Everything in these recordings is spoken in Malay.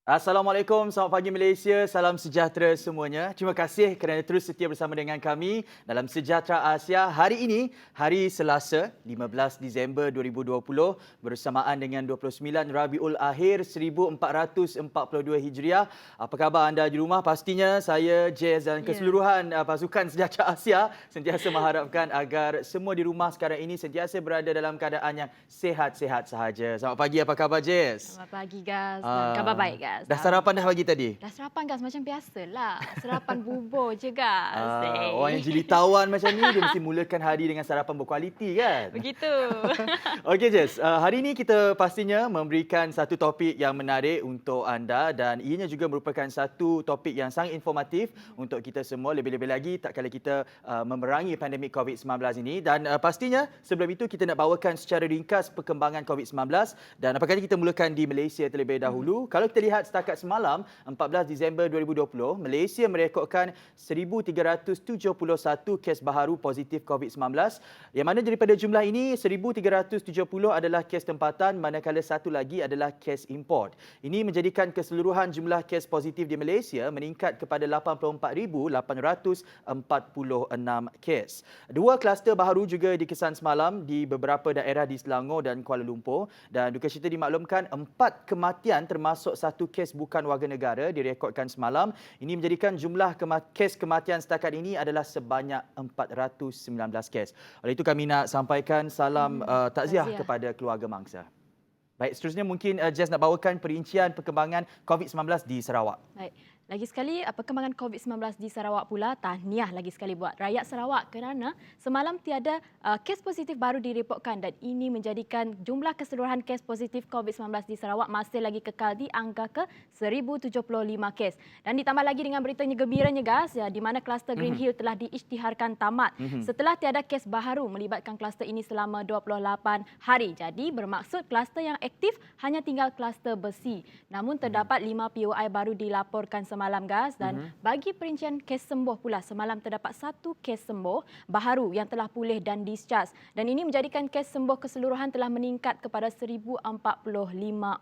Assalamualaikum, selamat pagi Malaysia, salam sejahtera semuanya. Terima kasih kerana terus setia bersama dengan kami dalam Sejahtera Asia. Hari ini, hari Selasa, 15 Disember 2020, bersamaan dengan 29 Rabiul Akhir 1442 Hijriah. Apa khabar anda di rumah? Pastinya saya, Jez dan keseluruhan pasukan Sejahtera Asia sentiasa mengharapkan agar semua di rumah sekarang ini sentiasa berada dalam keadaan yang sihat-sihat sahaja. Selamat pagi, apa khabar Jez? Selamat pagi, Gas. Dan khabar baik, Gas. Dah sarapan dah pagi tadi? Dah sarapan, Gas. Macam biasalah. Sarapan bubur je, Gas. Orang yang jilitawan macam ni, dia mesti mulakan hari dengan sarapan berkualiti kan? Begitu. Okey Jess, hari ini kita pastinya memberikan satu topik yang menarik untuk anda dan ianya juga merupakan satu topik yang sangat informatif untuk kita semua. Lebih-lebih lagi tak kala kita memerangi pandemik COVID-19 ini. Dan pastinya sebelum itu kita nak bawakan secara ringkas perkembangan COVID-19 dan apakah kita mulakan di Malaysia terlebih dahulu. Kalau kita lihat setakat semalam 14 Disember 2020, Malaysia merekodkan 1,371 kes baharu positif COVID-19 yang mana daripada jumlah ini 1,370 adalah kes tempatan manakala satu lagi adalah kes import. Ini menjadikan keseluruhan jumlah kes positif di Malaysia meningkat kepada 84,846 kes. Dua kluster baharu juga dikesan semalam di beberapa daerah di Selangor dan Kuala Lumpur dan duka cita dimaklumkan 4 kematian termasuk satu kes bukan warga negara direkodkan semalam. Ini menjadikan jumlah kes kematian setakat ini adalah sebanyak 419 kes. Oleh itu kami nak sampaikan salam takziah kepada keluarga mangsa. Baik, seterusnya mungkin Jess nak bawakan perincian perkembangan COVID-19 di Sarawak. Baik. Lagi sekali, perkembangan COVID-19 di Sarawak pula, tahniah lagi sekali buat rakyat Sarawak kerana semalam tiada kes positif baru direportkan dan ini menjadikan jumlah keseluruhan kes positif COVID-19 di Sarawak masih lagi kekal di angka ke 1,075 kes. Dan ditambah lagi dengan beritanya gembiranya, Gas, di mana kluster Green Hill telah diisytiharkan tamat setelah tiada kes baharu melibatkan kluster ini selama 28 hari. Jadi bermaksud kluster yang aktif hanya tinggal kluster besi. Namun terdapat 5 POI baru dilaporkan semalam, Gas, dan bagi perincian kes sembuh pula, semalam terdapat satu kes sembuh baharu yang telah pulih dan discharge dan ini menjadikan kes sembuh keseluruhan telah meningkat kepada 1,045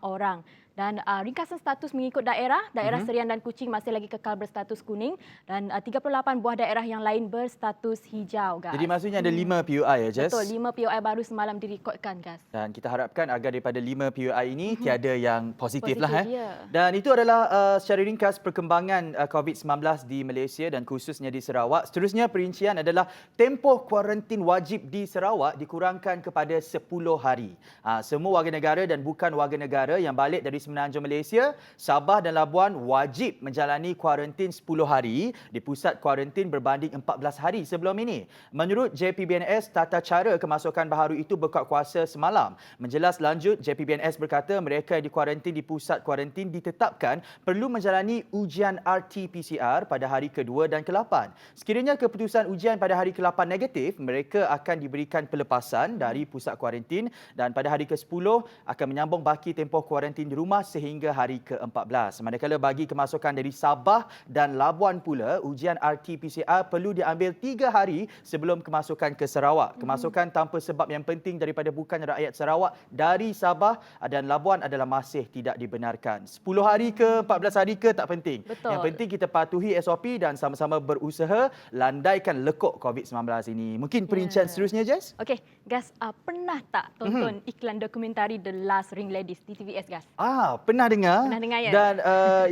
orang. Dan ringkasan status mengikut daerah Serian dan Kuching masih lagi kekal berstatus kuning dan 38 buah daerah yang lain berstatus hijau, Gas. Jadi maksudnya ada 5 PUI ya, Jess? Betul, 5 POI baru semalam direkodkan, Gas. Dan kita harapkan agar daripada 5 PUI ini tiada yang positif lah. Ya. Dan itu adalah secara ringkas perkembangan COVID-19 di Malaysia dan khususnya di Sarawak. Seterusnya perincian adalah tempoh kuarantin wajib di Sarawak dikurangkan kepada 10 hari. Semua warga negara dan bukan warga negara yang balik dari Semenanjung Malaysia, Sabah dan Labuan wajib menjalani kuarantin 10 hari di pusat kuarantin berbanding 14 hari sebelum ini. Menurut JPBNS, tata cara kemasukan baharu itu berkuat kuasa semalam. Menjelas lanjut, JPBNS berkata mereka yang dikuarantin di pusat kuarantin ditetapkan perlu menjalani ujian RT-PCR pada hari ke-2 dan ke-8. Sekiranya keputusan ujian pada hari ke-8 negatif, mereka akan diberikan pelepasan dari pusat kuarantin dan pada hari ke-10 akan menyambung baki tempoh kuarantin di rumah sehingga hari ke-14. Manakala bagi kemasukan dari Sabah dan Labuan pula, ujian RT-PCR perlu diambil 3 hari sebelum kemasukan ke Sarawak. Kemasukan tanpa sebab yang penting daripada bukan rakyat Sarawak dari Sabah dan Labuan adalah masih tidak dibenarkan. 10 hari ke 14 hari ke tak penting. Betul. Yang penting kita patuhi SOP dan sama-sama berusaha landaikan lekuk COVID-19 ini. Mungkin perincian seterusnya, Jess? Okey, Gas, pernah tak tonton iklan dokumentari The Last Ring Ladies di TVS, Gas? Pernah dengar. Pernah dengar, ya? Dan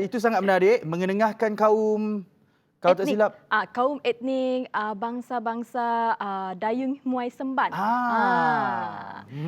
itu sangat menarik, mengenengahkan kaum, kalau tak Etnik. silap. Kaum etnik, bangsa-bangsa Dayung Muai Semban.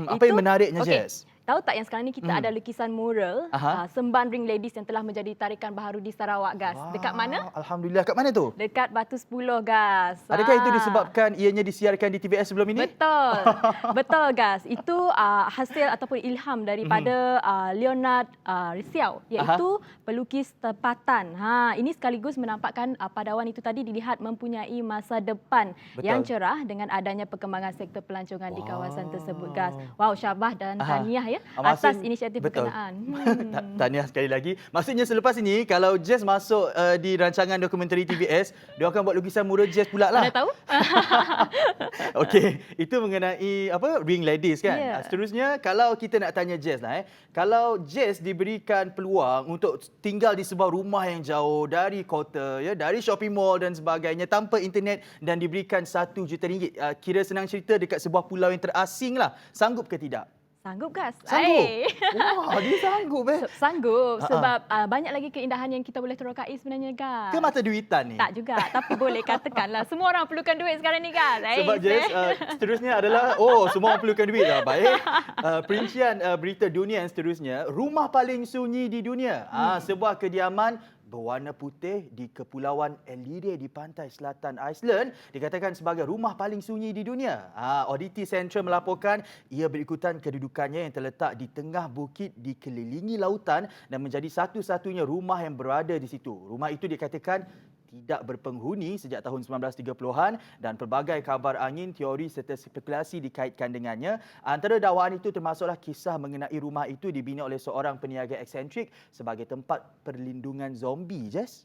Apa yang menariknya, okey. Jess? Tahu tak yang sekarang ni kita ada lukisan mural Semban Ring Ladies yang telah menjadi tarikan baharu di Sarawak, Gas. Dekat mana? Alhamdulillah. Kat mana tu? Dekat Batu 10, Gas. Adakah itu disebabkan ianya disiarkan di TVS sebelum ini? Betul. Betul, Gas. Itu hasil ataupun ilham daripada Leonard Risiau, iaitu pelukis tempatan. Ini sekaligus menampakkan padawan itu tadi dilihat mempunyai masa depan yang cerah dengan adanya perkembangan sektor pelancongan di kawasan tersebut, Gas. Wow, syabas dan tahniah ya ya atas inisiatif betul. berkenaan. Tahniah sekali lagi. Maksudnya selepas ini kalau Jazz masuk di rancangan dokumentari TVS, dia akan buat lukisan mural Jazz pula lah. Anda tahu? Okey, itu mengenai ring ladies kan. Ya. Seterusnya kalau kita nak tanya Jazz lah kalau Jazz diberikan peluang untuk tinggal di sebuah rumah yang jauh dari kota ya, dari shopping mall dan sebagainya tanpa internet dan diberikan RM1 juta, kira senang cerita dekat sebuah pulau yang terasing lah. Sanggup ke tidak? Sanggup, Gas? Sanggup. Wah, dia sanggup Sanggup sebab banyak lagi keindahan yang kita boleh terokai sebenarnya, Gas. Ke mata duitan ni? Tak juga, tapi boleh katakanlah semua orang perlukan duit sekarang ni, Gas. Sebab Jess, seterusnya adalah semua orang perlukan duit lah. Baik. Perincian berita dunia yang seterusnya, rumah paling sunyi di dunia. Sebuah kediaman berwarna putih di Kepulauan Ellide di pantai selatan Iceland dikatakan sebagai rumah paling sunyi di dunia. Oddity Central melaporkan ia berikutan kedudukannya yang terletak di tengah bukit dikelilingi lautan dan menjadi satu-satunya rumah yang berada di situ. Rumah itu dikatakan tidak berpenghuni sejak tahun 1930-an dan pelbagai kabar angin, teori serta spekulasi dikaitkan dengannya. Antara dakwaan itu termasuklah kisah mengenai rumah itu dibina oleh seorang peniaga eksentrik sebagai tempat perlindungan zombie, Jess.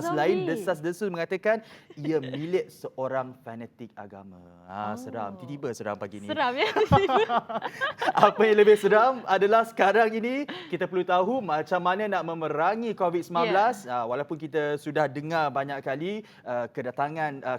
Selain desas-desus mengatakan ia milik seorang fanatik agama. Seram. Tiba-tiba seram pagi ni. Seram ya. Apa yang lebih seram adalah sekarang ini kita perlu tahu macam mana nak memerangi COVID-19. Walaupun kita sudah dengar banyak kali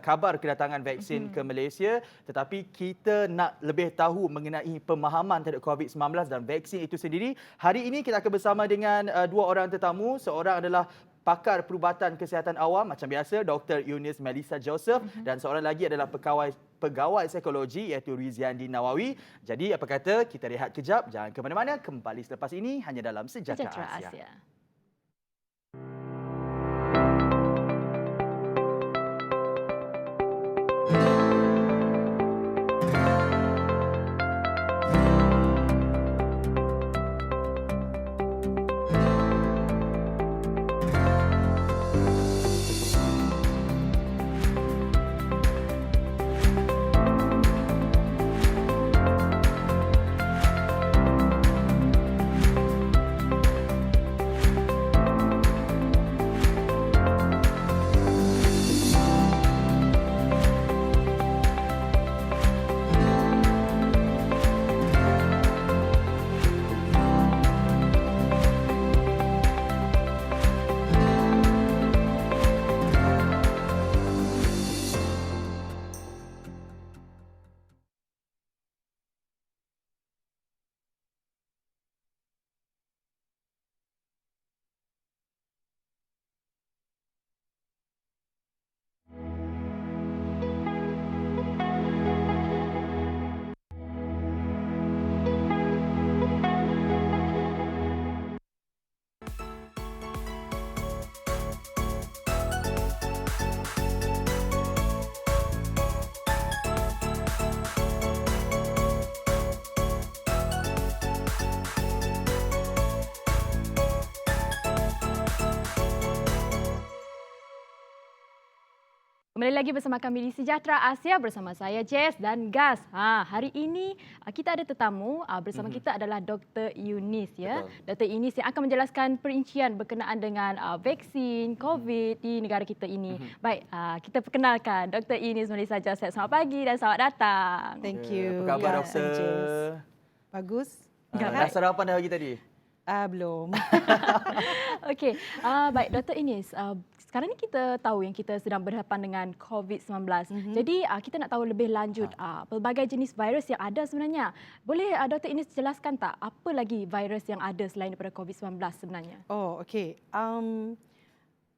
kabar kedatangan vaksin ke Malaysia, tetapi kita nak lebih tahu mengenai pemahaman terhadap COVID-19 dan vaksin itu sendiri. Hari ini kita akan bersama dengan dua orang tetamu. Seorang adalah pakar perubatan kesihatan awam macam biasa, Dr. Eunice Melissa Joseph, dan seorang lagi adalah pegawai psikologi iaitu Riziandi Nawawi. Jadi apa kata kita rehat kejap, jangan ke mana-mana, kembali selepas ini hanya dalam Sejahtera Asia. Kembali lagi bersama kami di Sejahtera Asia bersama saya Jess dan Gas. Hari ini kita ada tetamu bersama kita adalah Dr. Eunice ya. Dr. Eunice yang akan menjelaskan perincian berkenaan dengan vaksin COVID di negara kita ini. Baik, kita perkenalkan Dr. Eunice Melissa Joseph. Selamat pagi dan selamat datang. Thank you. Apa khabar, Doktor? Bagus. Dah sarapan dah pagi tadi? Belum. Okey, baik Dr. Eunice. Sekarang ni kita tahu yang kita sedang berhadapan dengan COVID-19. Jadi kita nak tahu lebih lanjut pelbagai jenis virus yang ada sebenarnya. Boleh Dr. Eunice jelaskan tak apa lagi virus yang ada selain daripada COVID-19 sebenarnya? Oh, okey.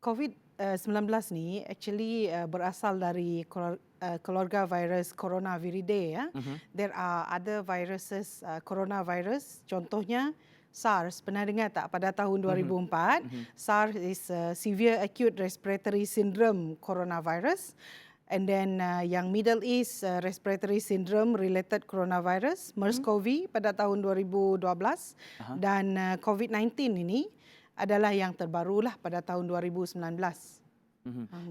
COVID-19 ni actually berasal dari keluarga virus Coronaviridae ya. There are other viruses coronavirus, contohnya SARS, pernah dengar tak pada tahun 2004? SARS is Severe Acute Respiratory Syndrome Coronavirus. And then yang Middle East Respiratory Syndrome Related Coronavirus, MERS-CoV pada tahun 2012. Dan COVID-19 ini adalah yang terbarulah pada tahun 2019.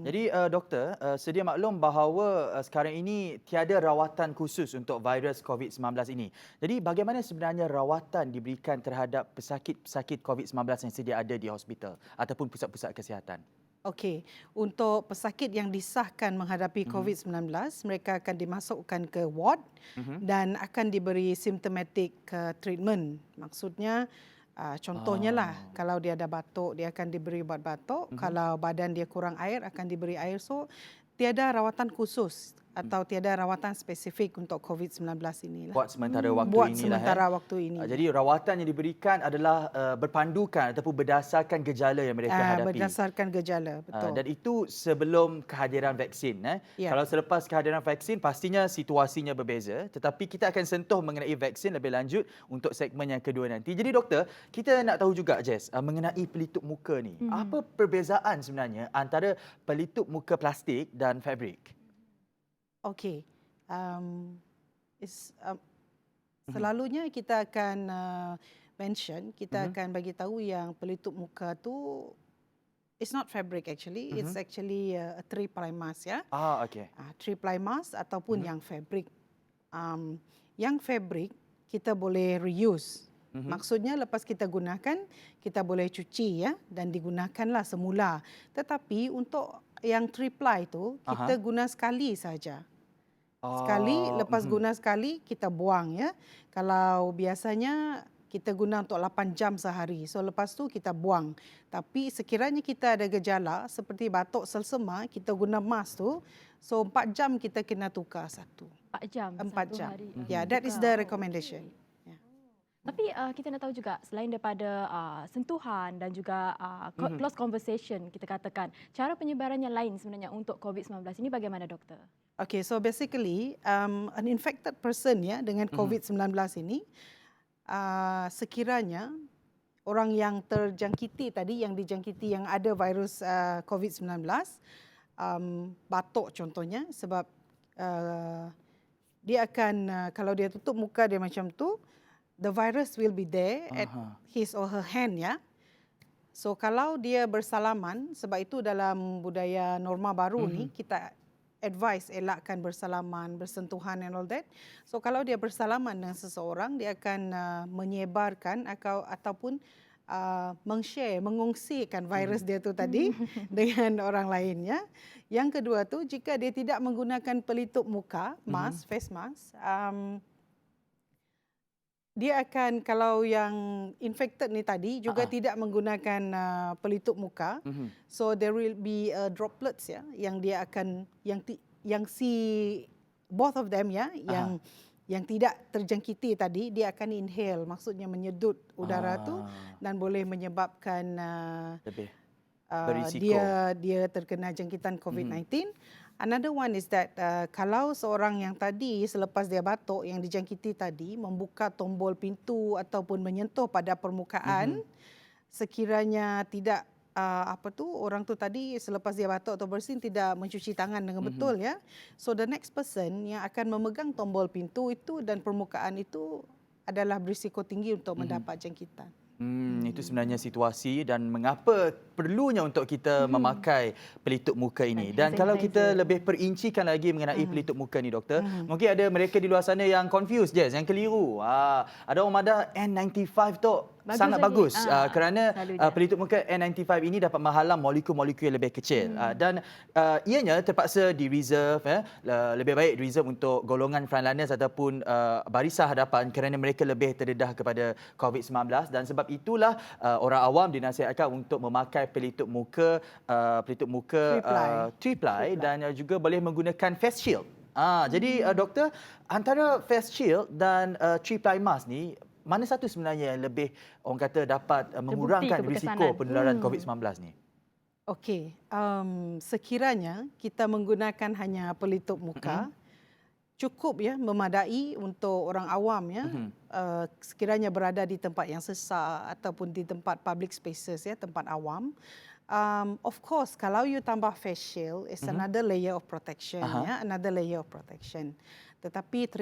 Jadi doktor, sedia maklum bahawa sekarang ini tiada rawatan khusus untuk virus COVID-19 ini. Jadi bagaimana sebenarnya rawatan diberikan terhadap pesakit-pesakit COVID-19 yang sedia ada di hospital ataupun pusat-pusat kesihatan? Okey, untuk pesakit yang disahkan menghadapi COVID-19, mereka akan dimasukkan ke ward dan akan diberi symptomatic treatment. Maksudnya contohnya lah, kalau dia ada batuk, dia akan diberi ubat batuk. Kalau badan dia kurang air, akan diberi air. So, tiada rawatan khusus atau tiada rawatan spesifik untuk COVID-19 inilah. Buat sementara waktu Buat inilah. sementara waktu ini. Jadi rawatan yang diberikan adalah berpandukan ataupun berdasarkan gejala yang mereka hadapi. Berdasarkan gejala, betul. Dan itu sebelum kehadiran vaksin. Ya. Kalau selepas kehadiran vaksin, pastinya situasinya berbeza. Tetapi kita akan sentuh mengenai vaksin lebih lanjut untuk segmen yang kedua nanti. Jadi doktor, kita nak tahu juga Jess, mengenai pelitup muka ni. Apa perbezaan sebenarnya antara pelitup muka plastik dan fabrik? Okey. Selalunya kita akan mention, kita akan bagi tahu yang pelitup muka tu it's not fabric actually, it's actually a three-ply mask ya. Okey. Three-ply mask ataupun yang fabric. Yang fabric kita boleh reuse. Maksudnya lepas kita gunakan, kita boleh cuci ya dan digunakanlah semula. Tetapi untuk yang three-ply tu kita guna sekali saja. Sekali, lepas guna sekali, kita buang ya. Kalau biasanya kita guna untuk 8 jam sehari. So lepas tu kita buang. Tapi sekiranya kita ada gejala seperti batuk selsema, kita guna mask tu. So 4 jam kita kena tukar satu. 4 jam. 4 satu jam. hari. Yeah, that is the recommendation. Tapi kita nak tahu juga selain daripada sentuhan dan juga close conversation kita katakan, cara penyebaran yang lain sebenarnya untuk COVID-19 ini bagaimana doktor? Okay, so basically an infected person ya dengan COVID-19 ini sekiranya orang yang terjangkiti tadi, yang dijangkiti yang ada virus COVID-19, batuk contohnya sebab dia akan kalau dia tutup muka dia macam tu, the virus will be there at his or her hand ya. So kalau dia bersalaman, sebab itu dalam budaya norma baru ni kita advise elakkan bersalaman, bersentuhan and all that. So kalau dia bersalaman dengan seseorang, dia akan menyebarkan ataupun meng-share, mengongsikan virus dia tu tadi dengan orang lain ya. Yang kedua tu, jika dia tidak menggunakan pelitup muka, mask, face mask, dia akan, kalau yang infected ni tadi juga tidak menggunakan pelitup muka, so there will be droplets ya, yang dia akan yang si both of them ya, yang tidak terjangkiti tadi, dia akan inhale, maksudnya menyedut udara tu dan boleh menyebabkan Lebih berisiko. dia terkena jangkitan COVID-19. Another one is that kalau seorang yang tadi selepas dia batuk yang dijangkiti tadi membuka tombol pintu ataupun menyentuh pada permukaan, sekiranya tidak orang tu tadi selepas dia batuk atau bersin tidak mencuci tangan dengan betul ya. So the next person yang akan memegang tombol pintu itu dan permukaan itu adalah berisiko tinggi untuk mendapat jangkitan. Itu sebenarnya situasi dan mengapa perlunya untuk kita memakai pelitup muka ini. Dan kalau kita lebih perincikan lagi mengenai pelitup muka ni doktor, mungkin ada mereka di luar sana yang confused je, yang keliru. Ada orang madah N95 tu sangat bagus kerana pelitup muka N95 ini dapat menghalang molekul-molekul yang lebih kecil dan ianya terpaksa di reserve lebih baik reserve untuk golongan frontliners ataupun barisan hadapan kerana mereka lebih terdedah kepada COVID-19 dan sebab itulah orang awam dinasihatkan untuk memakai pelitup muka three-ply dan juga boleh menggunakan face shield. Jadi doktor, antara face shield dan three-ply mask ni mana satu sebenarnya yang lebih orang kata dapat mengurangkan risiko penularan COVID-19 ni? Okey, sekiranya kita menggunakan hanya pelitup muka, cukup ya, memadai untuk orang awam ya, sekiranya berada di tempat yang sesak ataupun di tempat public spaces ya, tempat awam. Of course, kalau you tambah face shield, it's another layer of protection ya, another layer of protection. Tetapi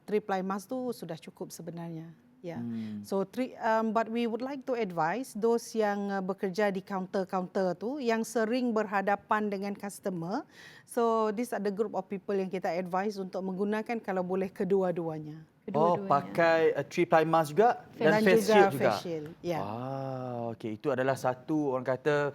three-ply mask tu sudah cukup sebenarnya. Yeah. So but we would like to advise those yang bekerja di counter-counter tu yang sering berhadapan dengan customer. So these are the group of people yang kita advise untuk menggunakan kalau boleh kedua-duanya. Oh, pakai three-ply mask juga dan face shield juga. Face shield. Yeah. Okey, itu adalah satu orang kata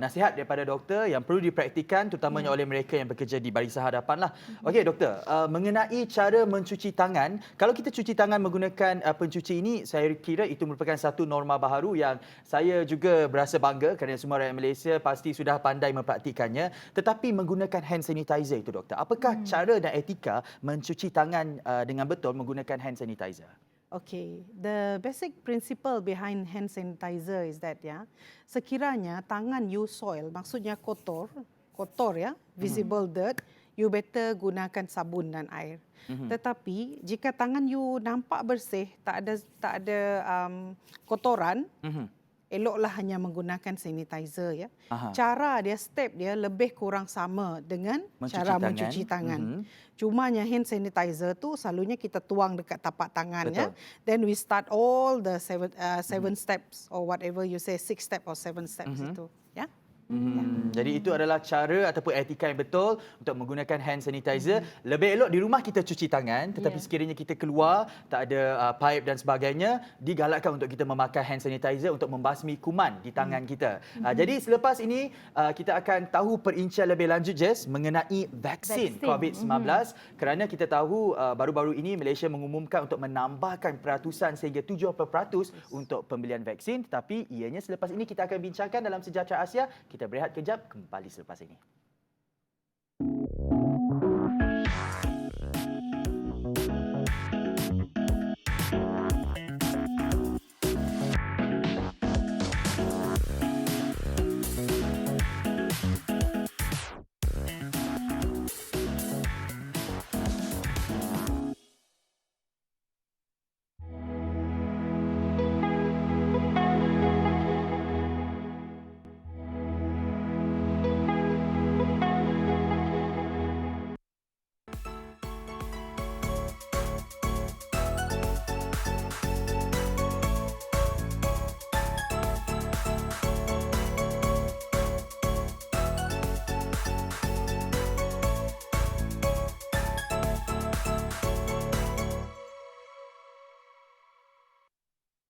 nasihat daripada doktor yang perlu dipraktikan terutamanya oleh mereka yang bekerja di barisan hadapan lah. Okey doktor, mengenai cara mencuci tangan, kalau kita cuci tangan menggunakan pencuci ini, saya kira itu merupakan satu norma baharu yang saya juga berasa bangga kerana semua rakyat Malaysia pasti sudah pandai mempraktikannya. Tetapi menggunakan hand sanitizer itu doktor, apakah cara dan etika mencuci tangan dengan betul menggunakan hand sanitizer? Okay, the basic principle behind hand sanitizer is that sekiranya tangan you soil, maksudnya kotor ya, visible dirt, you better gunakan sabun dan air. Tetapi jika tangan you nampak bersih, tak ada kotoran, eloklah hanya menggunakan sanitizer ya. Cara dia, step dia lebih kurang sama dengan cara mencuci tangan. Cumanya hand sanitizer tu selalunya kita tuang dekat tapak tangan ya. Then we start all the seven steps or whatever you say, 6 step or 7 steps itu ya. Jadi itu adalah cara ataupun etika yang betul untuk menggunakan hand sanitizer. Lebih elok di rumah kita cuci tangan, tetapi sekiranya kita keluar tak ada pipe dan sebagainya, digalakkan untuk kita memakai hand sanitizer untuk membasmi kuman di tangan kita. Jadi selepas ini kita akan tahu perincian lebih lanjut Jess mengenai vaksin COVID-19 kerana kita tahu baru-baru ini Malaysia mengumumkan untuk menambahkan peratusan sehingga 70% untuk pembelian vaksin, tetapi ianya selepas ini kita akan bincangkan dalam Sejahtera Asia. Kita berehat kejap, kembali selepas ini.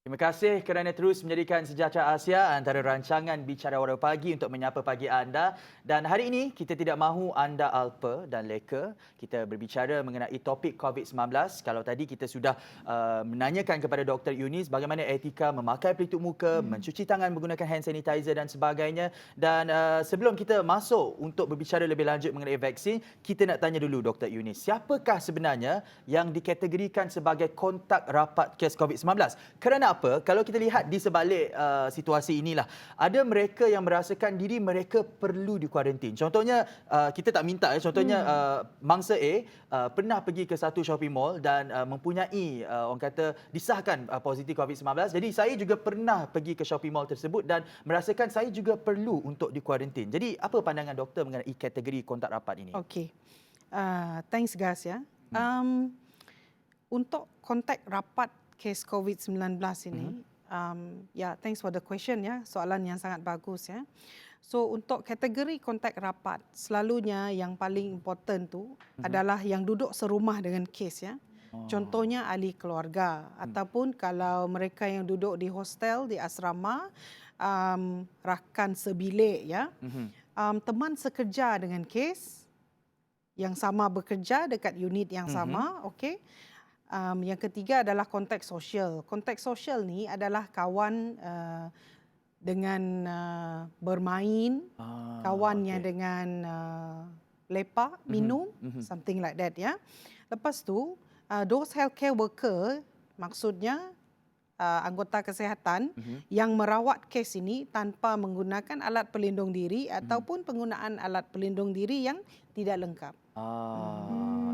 Terima kasih kerana terus menjadikan Sejahtera Asia antara rancangan Bicara Walau Pagi untuk menyapa pagi anda. Dan hari ini kita tidak mahu anda alpa dan leka. Kita berbicara mengenai topik COVID-19. Kalau tadi kita sudah menanyakan kepada Dr. Eunice bagaimana etika memakai pelitup muka, mencuci tangan menggunakan hand sanitizer dan sebagainya. Dan sebelum kita masuk untuk berbicara lebih lanjut mengenai vaksin, kita nak tanya dulu Dr. Eunice, siapakah sebenarnya yang dikategorikan sebagai kontak rapat kes COVID-19? Kerana apa? Kalau kita lihat di sebalik situasi inilah, ada mereka yang merasakan diri mereka perlu dikuarantin. Contohnya, kita tak minta contohnya mangsa A pernah pergi ke satu shopping mall dan mempunyai orang kata disahkan positif COVID-19. Jadi saya juga pernah pergi ke shopping mall tersebut dan merasakan saya juga perlu untuk dikuarantin. Jadi apa pandangan doktor mengenai kategori kontak rapat ini? Okey. Thanks guys ya. Untuk kontak rapat kes COVID-19 ini, thanks for the question ya, soalan yang sangat bagus ya. So untuk kategori kontak rapat, selalunya yang paling important tu adalah yang duduk serumah dengan kes ya. Contohnya ahli keluarga ataupun kalau mereka yang duduk di hostel, di asrama, rakan sebilik ya. Teman sekerja dengan kes yang sama bekerja dekat unit yang sama, okey. Yang ketiga adalah kontak sosial. Kontak sosial ni adalah kawan dengan bermain, kawannya dengan lepak, minum, something like that ya. Lepas tu, those healthcare worker, maksudnya anggota kesihatan yang merawat kes ini tanpa menggunakan alat pelindung diri ataupun penggunaan alat pelindung diri yang tidak lengkap.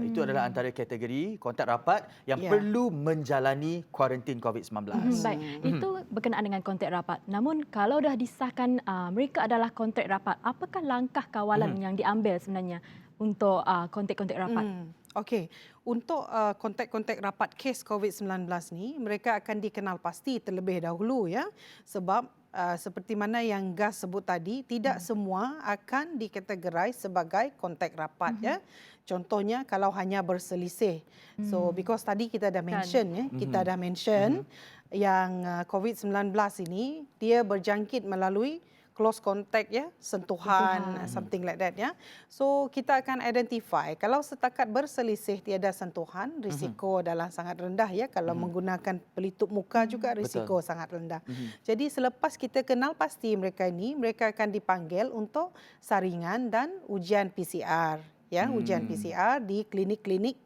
Itu adalah antara kategori kontak rapat yang perlu menjalani kuarantin COVID-19. Baik, itu berkenaan dengan kontak rapat. Namun kalau dah disahkan mereka adalah kontak rapat, apakah langkah kawalan yang diambil sebenarnya untuk kontak-kontak rapat? Okey, untuk kontak-kontak rapat kes COVID-19 ni, mereka akan dikenal pasti terlebih dahulu ya. Sebab seperti mana yang Gas sebut tadi, tidak semua akan dikategorize sebagai kontak rapat ya. Contohnya kalau hanya berselisih. So because tadi kita dah mention ya, kita dah mention yang COVID-19 ini dia berjangkit melalui close contact ya, sentuhan, something like that ya. So kita akan identify kalau setakat berselisih tiada sentuhan, risiko adalah sangat rendah ya. Kalau menggunakan pelitup muka juga risiko sangat rendah. Jadi selepas kita kenal pasti mereka ini, mereka akan dipanggil untuk saringan dan ujian PCR ya, ujian PCR di klinik-klinik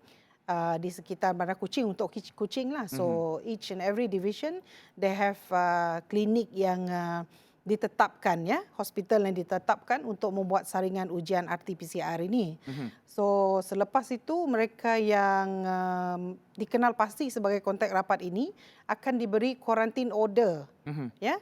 di sekitar Bandar Kuching untuk Kuching lah. So each and every division they have klinik yang ditetapkan ya, hospital yang ditetapkan untuk membuat saringan ujian RT-PCR ini. So selepas itu mereka yang dikenal pasti sebagai kontak rapat ini akan diberi quarantine order ya.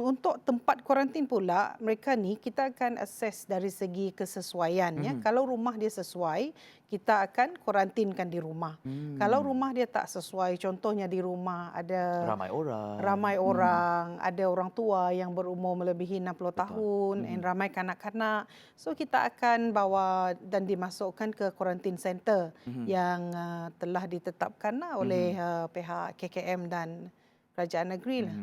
Untuk tempat kuarantin pula, mereka ni kita akan assess dari segi kesesuaian ya. Kalau rumah dia sesuai, kita akan kuarantinkan di rumah. Kalau rumah dia tak sesuai, contohnya di rumah ada ramai orang, ada orang tua yang berumur melebihi 60 tahun, dan ramai kanak-kanak. So kita akan bawa dan dimasukkan ke quarantine center yang telah ditetapkan oleh pihak KKM dan kerajaan negeri lah.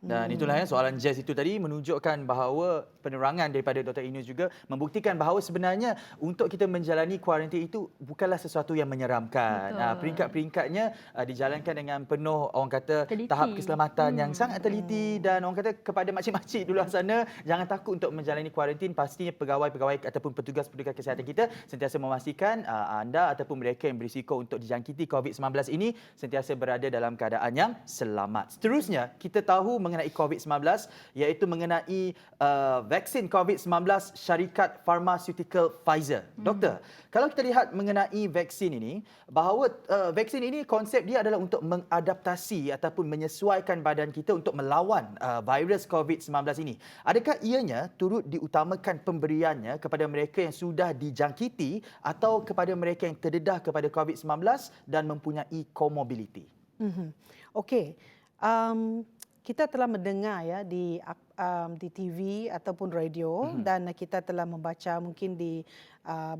Dan itulah ya, soalan Jess itu tadi menunjukkan bahawa penerangan daripada Dr. Inu juga membuktikan bahawa sebenarnya untuk kita menjalani kuarantin itu bukanlah sesuatu yang menyeramkan. Peringkat-peringkatnya dijalankan dengan penuh orang kata teliti. Tahap keselamatan yang sangat teliti, dan orang kata kepada makcik-makcik di luar sana jangan takut untuk menjalani kuarantin. Pastinya pegawai-pegawai ataupun petugas-petugas kesihatan kita sentiasa memastikan anda ataupun mereka yang berisiko untuk dijangkiti COVID-19 ini sentiasa berada dalam keadaan yang selamat. Seterusnya kita tahu mengenai COVID-19 iaitu mengenai vaksin COVID-19 syarikat pharmaceutical Pfizer. Doktor, kalau kita lihat mengenai vaksin ini, bahawa vaksin ini konsep dia adalah untuk mengadaptasi ataupun menyesuaikan badan kita untuk melawan virus COVID-19 ini. Adakah ianya turut diutamakan pemberiannya kepada mereka yang sudah dijangkiti atau kepada mereka yang terdedah kepada COVID-19 dan mempunyai komorbiditi? Okey. Kita telah mendengar ya di TV ataupun radio dan kita telah membaca mungkin di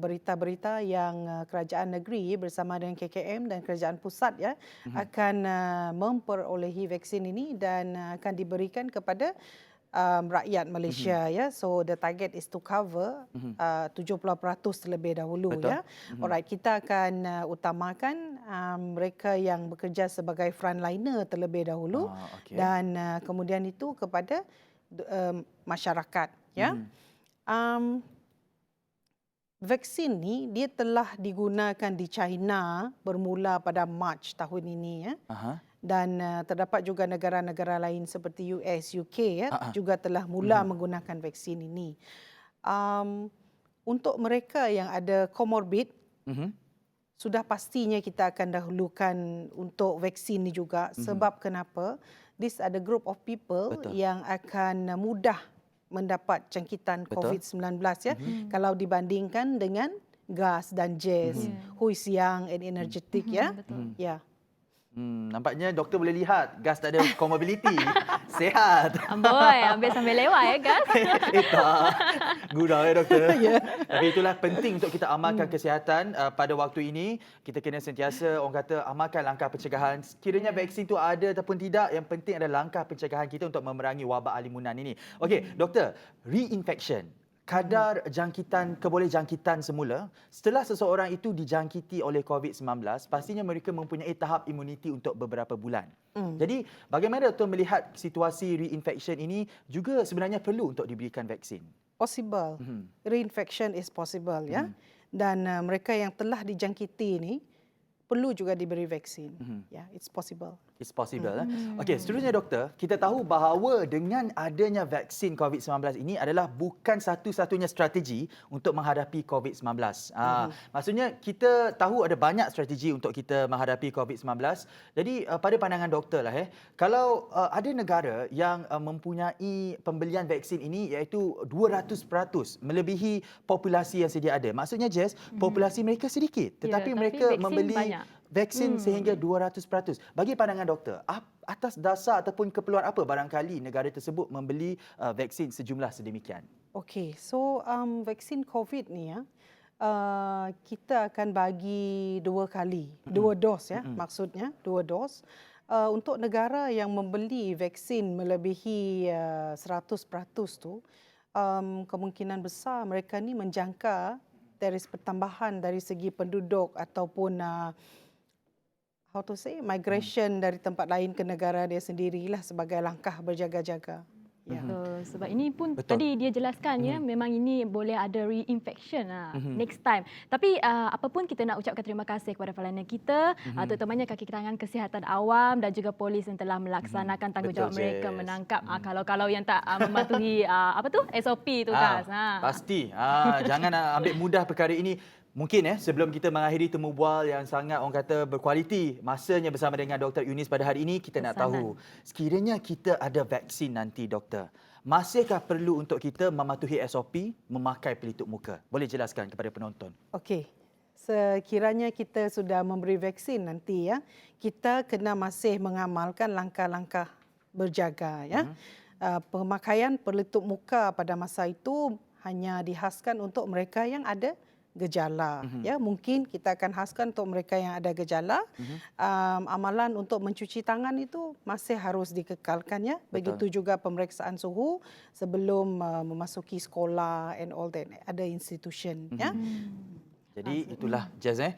berita-berita yang kerajaan negeri bersama dengan KKM dan kerajaan pusat ya akan memperolehi vaksin ini dan akan diberikan kepada rakyat Malaysia ya. So the target is to cover 70% terlebih dahulu ya. Alright, kita akan utamakan mereka yang bekerja sebagai frontliner terlebih dahulu dan kemudian itu kepada masyarakat ya. Vaksin ni dia telah digunakan di China bermula pada Mac tahun ini ya. Dan terdapat juga negara-negara lain seperti US, UK ya juga telah mula menggunakan vaksin ini. Untuk mereka yang ada komorbid, sudah pastinya kita akan dahulukan untuk vaksin ini juga. Sebab kenapa? This are the group of people yang akan mudah mendapat jangkitan COVID-19 ya. Kalau dibandingkan dengan Gas dan Jess, who is young and energetic ya. Ya. Nampaknya doktor boleh lihat Gas tak ada komorbiditi. Sihat. Amboi, ambil sambil lewat ya Gas. Tak. Gurau ya doktor. Tapi itulah penting untuk kita amalkan kesihatan pada waktu ini. Kita kena sentiasa orang kata amalkan langkah pencegahan. Kiranya vaksin itu ada ataupun tidak, yang penting adalah langkah pencegahan kita untuk memerangi wabak alimunan ini. Okey, doktor, reinfection. Kadar jangkitan, keboleh jangkitan semula, setelah seseorang itu dijangkiti oleh COVID-19, pastinya mereka mempunyai tahap imuniti untuk beberapa bulan. Jadi, bagaimana doktor melihat situasi reinfection ini juga sebenarnya perlu untuk diberikan vaksin? Possible. Reinfection is possible ya. Dan mereka yang telah dijangkiti ini perlu juga diberi vaksin. Yeah, it's possible. It's possible. Okey, seterusnya doktor, kita tahu bahawa dengan adanya vaksin COVID-19 ini adalah bukan satu-satunya strategi untuk menghadapi COVID-19. Maksudnya kita tahu ada banyak strategi untuk kita menghadapi COVID-19. Jadi pada pandangan doktor lah kalau ada negara yang mempunyai pembelian vaksin ini iaitu 200% melebihi populasi yang sedia ada. Maksudnya Jess, populasi mereka sedikit tetapi tapi mereka vaksin membeli banyak. vaksin sehingga 200%. Bagi pandangan doktor, atas dasar ataupun keperluan apa barangkali negara tersebut membeli vaksin sejumlah sedemikian? Okay, so vaksin COVID ni kita akan bagi 2 kali, 2 dos maksudnya 2 dos. Untuk negara yang membeli vaksin melebihi 100% tu, kemungkinan besar mereka ni menjangka dari pertambahan dari segi penduduk ataupun migration dari tempat lain ke negara dia sendirilah sebagai langkah berjaga-jaga. Ya. Sebab ini pun Betul. tadi dia jelaskan memang ini boleh ada reinfection next time. Tapi apa pun kita nak ucapkan terima kasih kepada pelayanan kita, terutamanya kaki tangan kesihatan awam dan juga polis yang telah melaksanakan tanggungjawab Betul, mereka Jess. menangkap kalau yang tak mematuhi SOP tu guys. Pasti. Jangan ambil mudah perkara ini. Mungkin sebelum kita mengakhiri temu bual yang sangat orang kata berkualiti masanya bersama dengan Dr. Eunice pada hari ini, kita nak tahu sekiranya kita ada vaksin nanti doktor, masihkah perlu untuk kita mematuhi SOP memakai pelitup muka? Boleh jelaskan kepada penonton? Okey. Sekiranya kita sudah memberi vaksin nanti kita kena masih mengamalkan langkah-langkah berjaga pemakaian pelitup muka pada masa itu hanya dihaskan untuk mereka yang ada gejala. Mungkin kita akan khaskan untuk mereka yang ada gejala. Amalan untuk mencuci tangan itu masih harus dikekalkan Begitu juga pemeriksaan suhu sebelum memasuki sekolah and all that, ada institution Jadi itulah Jazz Tak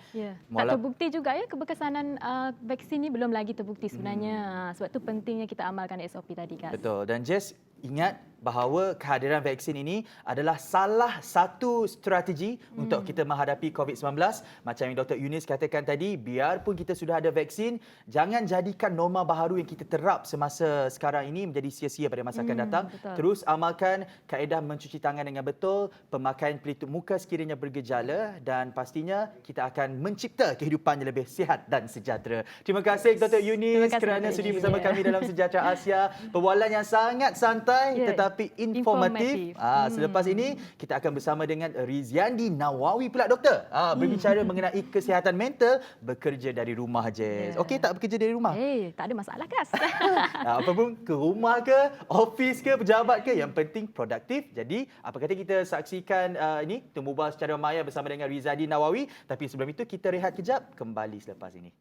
terbukti juga keberkesanan vaksin ni belum lagi terbukti sebenarnya. Sebab tu pentingnya kita amalkan SOP tadi guys. Betul. Dan Jess, ingat bahawa kehadiran vaksin ini adalah salah satu strategi untuk kita menghadapi COVID-19. Macam yang Dr. Eunice katakan tadi, biarpun kita sudah ada vaksin, jangan jadikan norma baharu yang kita terap semasa sekarang ini menjadi sia-sia pada masa akan datang. Betul. Terus amalkan kaedah mencuci tangan dengan betul, pemakaian pelitup muka sekiranya bergejala dan pastinya kita akan mencipta kehidupan yang lebih sihat dan sejahtera. Terima kasih Dr. Eunice kerana sudi bersama kami dalam Sejahtera Asia. Perbualan yang sangat santai tetapi informatif. Selepas ini kita akan bersama dengan Riziandi Nawawi pula doktor. Berbicara mengenai kesihatan mental bekerja dari rumah Jess. Okey tak bekerja dari rumah? Tak ada masalah kas. Apa pun ke rumah ke, office ke, pejabat ke, yang penting produktif. Jadi apa kata kita saksikan ini temu bual secara maya bersama dengan Riziandi Nawawi. Tapi sebelum itu kita rehat kejap, kembali selepas ini.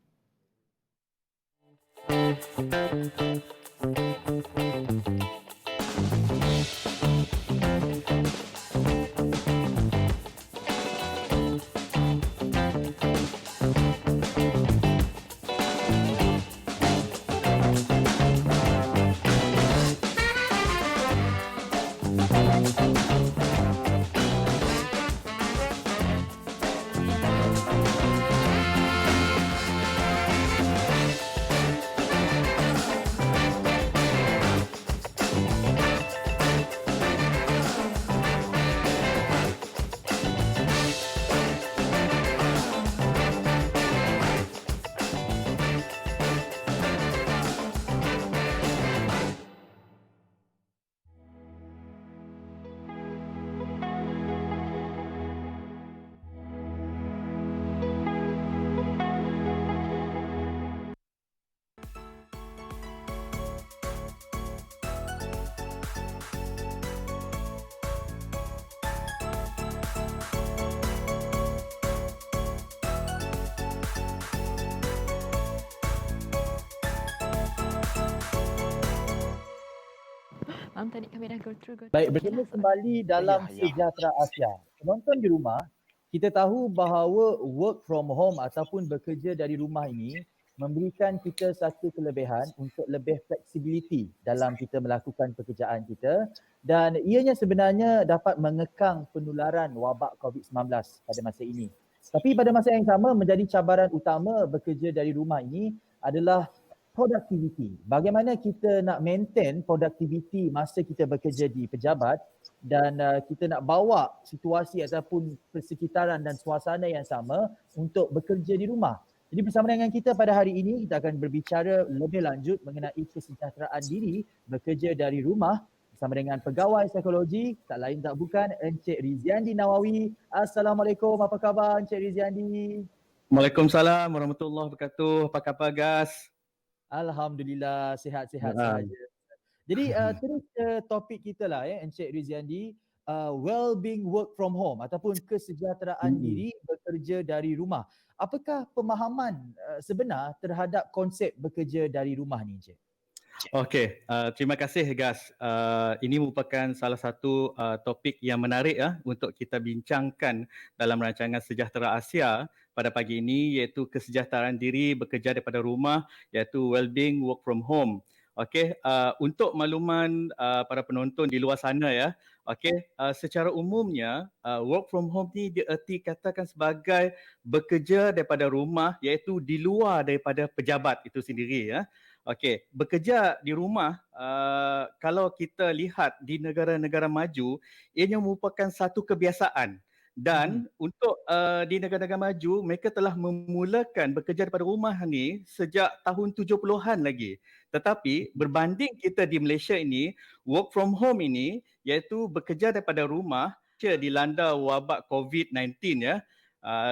Tadi kami dah go through. Baik, bertemu kembali dalam Ya. Sejahtera Asia. Penonton di rumah, kita tahu bahawa work from home ataupun bekerja dari rumah ini memberikan kita satu kelebihan untuk lebih flexibility dalam kita melakukan pekerjaan kita dan ianya sebenarnya dapat mengekang penularan wabak COVID-19 pada masa ini. Tapi pada masa yang sama menjadi cabaran utama bekerja dari rumah ini adalah productivity. Bagaimana kita nak maintain productivity masa kita bekerja di pejabat dan kita nak bawa situasi ataupun persekitaran dan suasana yang sama untuk bekerja di rumah. Jadi bersama dengan kita pada hari ini, kita akan berbicara lebih lanjut mengenai kesejahteraan diri bekerja dari rumah bersama dengan pegawai psikologi, tak lain tak bukan Encik Riziandi Nawawi. Assalamualaikum, apa khabar Encik Riziandi? Waalaikumsalam warahmatullahi wabarakatuh. Apa khabar Gas? Alhamdulillah, sihat-sihat sahaja. Jadi terus ke topik kita lah Encik Riziandi, well-being work from home ataupun kesejahteraan diri bekerja dari rumah. Apakah pemahaman sebenar terhadap konsep bekerja dari rumah ni Encik? Okey, terima kasih Gas. Ini merupakan salah satu topik yang menarik untuk kita bincangkan dalam rancangan Sejahtera Asia pada pagi ini, iaitu kesejahteraan diri bekerja daripada rumah, iaitu well-being work from home. Okey, untuk makluman para penonton di luar sana okey, secara umumnya work from home ni dierti katakan sebagai bekerja daripada rumah, iaitu di luar daripada pejabat itu sendiri Okey, bekerja di rumah, kalau kita lihat di negara-negara maju, ianya merupakan satu kebiasaan. Dan untuk di negara-negara maju, mereka telah memulakan bekerja daripada rumah ni sejak tahun 70-an lagi. Tetapi berbanding kita di Malaysia ini, work from home ini, iaitu bekerja daripada rumah, dilanda wabak COVID-19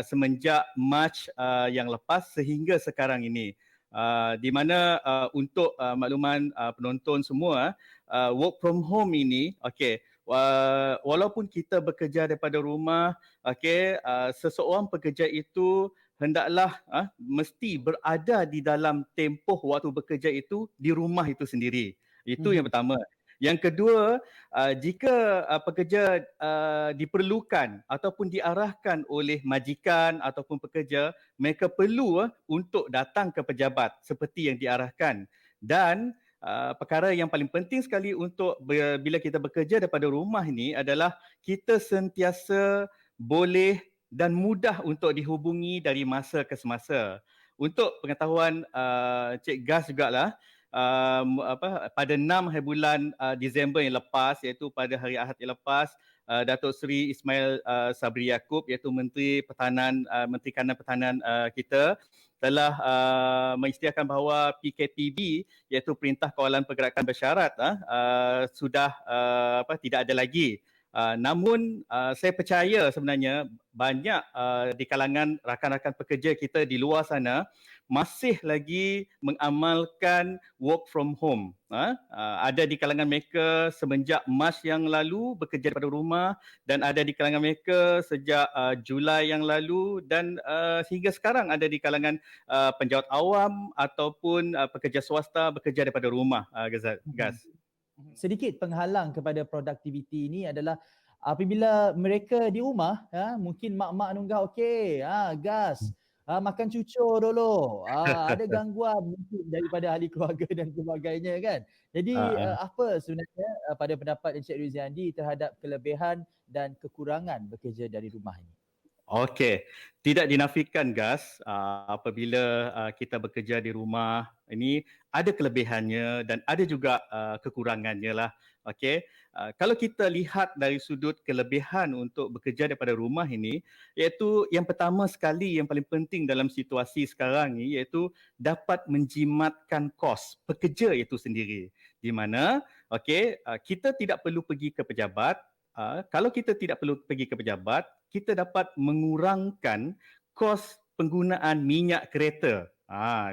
semenjak Mac yang lepas sehingga sekarang ini. Di mana untuk makluman penonton semua, work from home ini, okey, walaupun kita bekerja daripada rumah, okey, seseorang pekerja itu hendaklah mesti berada di dalam tempoh waktu bekerja itu di rumah itu sendiri. Itu yang pertama. Yang kedua, jika pekerja diperlukan ataupun diarahkan oleh majikan ataupun pekerja, mereka perlu untuk datang ke pejabat seperti yang diarahkan. Dan perkara yang paling penting sekali untuk bila kita bekerja daripada rumah ini adalah kita sentiasa boleh dan mudah untuk dihubungi dari masa ke semasa. Untuk pengetahuan Cik Gas jugalah, pada 6 hari bulan Disember yang lepas, iaitu pada hari Ahad yang lepas, Datuk Seri Ismail Sabri Yaakob, iaitu Menteri Pertahanan, Menteri Kanan Pertahanan kita, telah mengisytiharkan bahawa PKPB, iaitu Perintah Kawalan Pergerakan Bersyarat, sudah tidak ada lagi. Namun saya percaya sebenarnya banyak di kalangan rakan-rakan pekerja kita di luar sana masih lagi mengamalkan work from home. Ada di kalangan mereka semenjak Mac yang lalu bekerja daripada rumah, dan ada di kalangan mereka sejak Julai yang lalu, dan sehingga sekarang ada di kalangan penjawat awam ataupun pekerja swasta bekerja daripada rumah. Gas. Sedikit penghalang kepada produktiviti ini adalah apabila mereka di rumah, mungkin mak-mak nunggah, okey, gas, makan cucur dulu, ada gangguan mungkin daripada ahli keluarga dan sebagainya kan. Jadi apa sebenarnya pada pendapat Encik Riziandi terhadap kelebihan dan kekurangan bekerja dari rumah ini? Okey, tidak dinafikan Gas, apabila kita bekerja di rumah ini ada kelebihannya dan ada juga kekurangannya lah. Okey, kalau kita lihat dari sudut kelebihan untuk bekerja daripada rumah ini, iaitu yang pertama sekali yang paling penting dalam situasi sekarang ni, iaitu dapat menjimatkan kos pekerja itu sendiri. Di mana kita tidak perlu pergi ke pejabat. Kalau kita tidak perlu pergi ke pejabat, kita dapat mengurangkan kos penggunaan minyak kereta.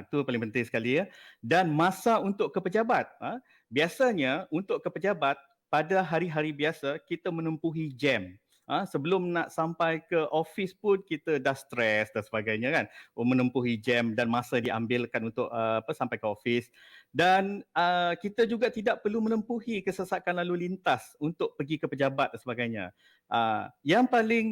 Itu paling penting sekali Dan masa untuk ke pejabat. Biasanya untuk ke pejabat pada hari-hari biasa kita menempuhi jam. Sebelum nak sampai ke office pun kita dah stres dan sebagainya kan. Menempuhi jam dan masa diambilkan untuk sampai ke office. Dan kita juga tidak perlu menempuhi kesesakan lalu lintas untuk pergi ke pejabat dan sebagainya. Yang paling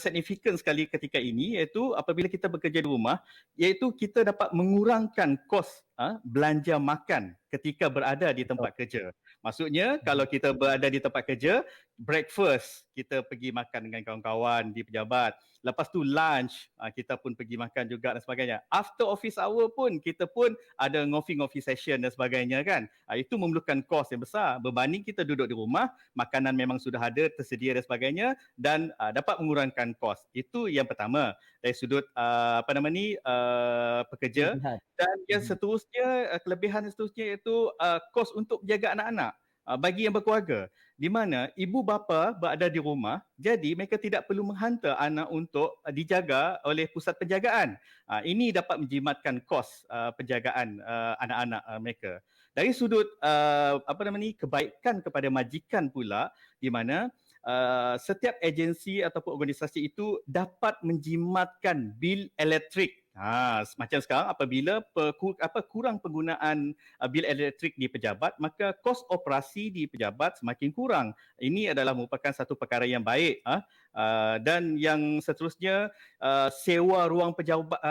signifikan sekali ketika ini iaitu apabila kita bekerja di rumah, iaitu kita dapat mengurangkan kos belanja makan ketika berada di tempat kerja. Maksudnya kalau kita berada di tempat kerja, breakfast kita pergi makan dengan kawan-kawan di pejabat. Lepas tu lunch kita pun pergi makan juga dan sebagainya. After office hour pun kita pun ada ngopi-ngopi session dan sebagainya kan. Itu memerlukan kos yang besar berbanding kita duduk di rumah, makanan memang sudah ada tersedia dan sebagainya dan dapat mengurangkan kos. Itu yang pertama dari sudut pekerja. Dan yang seterusnya, kelebihan seterusnya iaitu kos untuk jaga anak-anak bagi yang berkeluarga, di mana ibu bapa berada di rumah, jadi mereka tidak perlu menghantar anak untuk dijaga oleh pusat penjagaan. Ini dapat menjimatkan kos penjagaan anak-anak mereka. Dari sudut kebaikan kepada majikan pula, di mana setiap agensi ataupun organisasi itu dapat menjimatkan bil elektrik. Macam sekarang apabila kurang penggunaan bil elektrik di pejabat, maka kos operasi di pejabat semakin kurang. Ini adalah merupakan satu perkara yang baik. Dan yang seterusnya, sewa ruang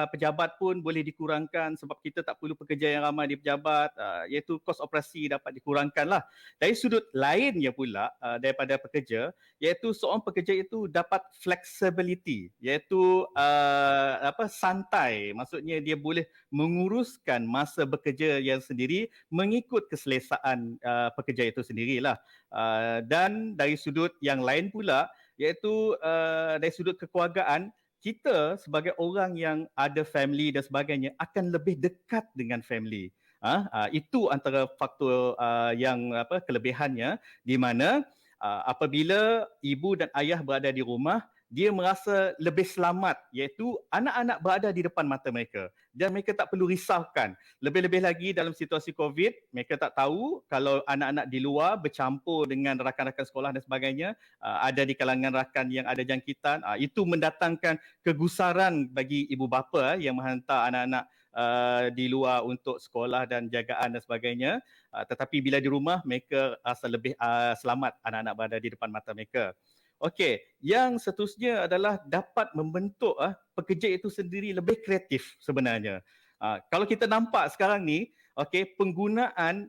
pejabat pun boleh dikurangkan sebab kita tak perlu pekerja yang ramai di pejabat, iaitu kos operasi dapat dikurangkanlah. Dari sudut lainnya pula daripada pekerja, iaitu seorang pekerja itu dapat flexibility, iaitu santai. Maksudnya dia boleh menguruskan masa bekerja yang sendiri mengikut keselesaan pekerja itu sendirilah. Dan dari sudut yang lain pula, iaitu dari sudut kekeluargaan, kita sebagai orang yang ada family dan sebagainya akan lebih dekat dengan family. Itu antara faktor yang kelebihannya, di mana apabila ibu dan ayah berada di rumah, dia merasa lebih selamat, iaitu anak-anak berada di depan mata mereka dan mereka tak perlu risaukan. Lebih-lebih lagi dalam situasi COVID, mereka tak tahu kalau anak-anak di luar bercampur dengan rakan-rakan sekolah dan sebagainya, ada di kalangan rakan yang ada jangkitan. Itu mendatangkan kegusaran bagi ibu bapa yang menghantar anak-anak di luar untuk sekolah dan jagaan dan sebagainya. Tetapi bila di rumah, mereka rasa lebih selamat anak-anak berada di depan mata mereka. Okey, yang seterusnya adalah dapat membentuk pekerja itu sendiri lebih kreatif sebenarnya. Kalau kita nampak sekarang ni, penggunaan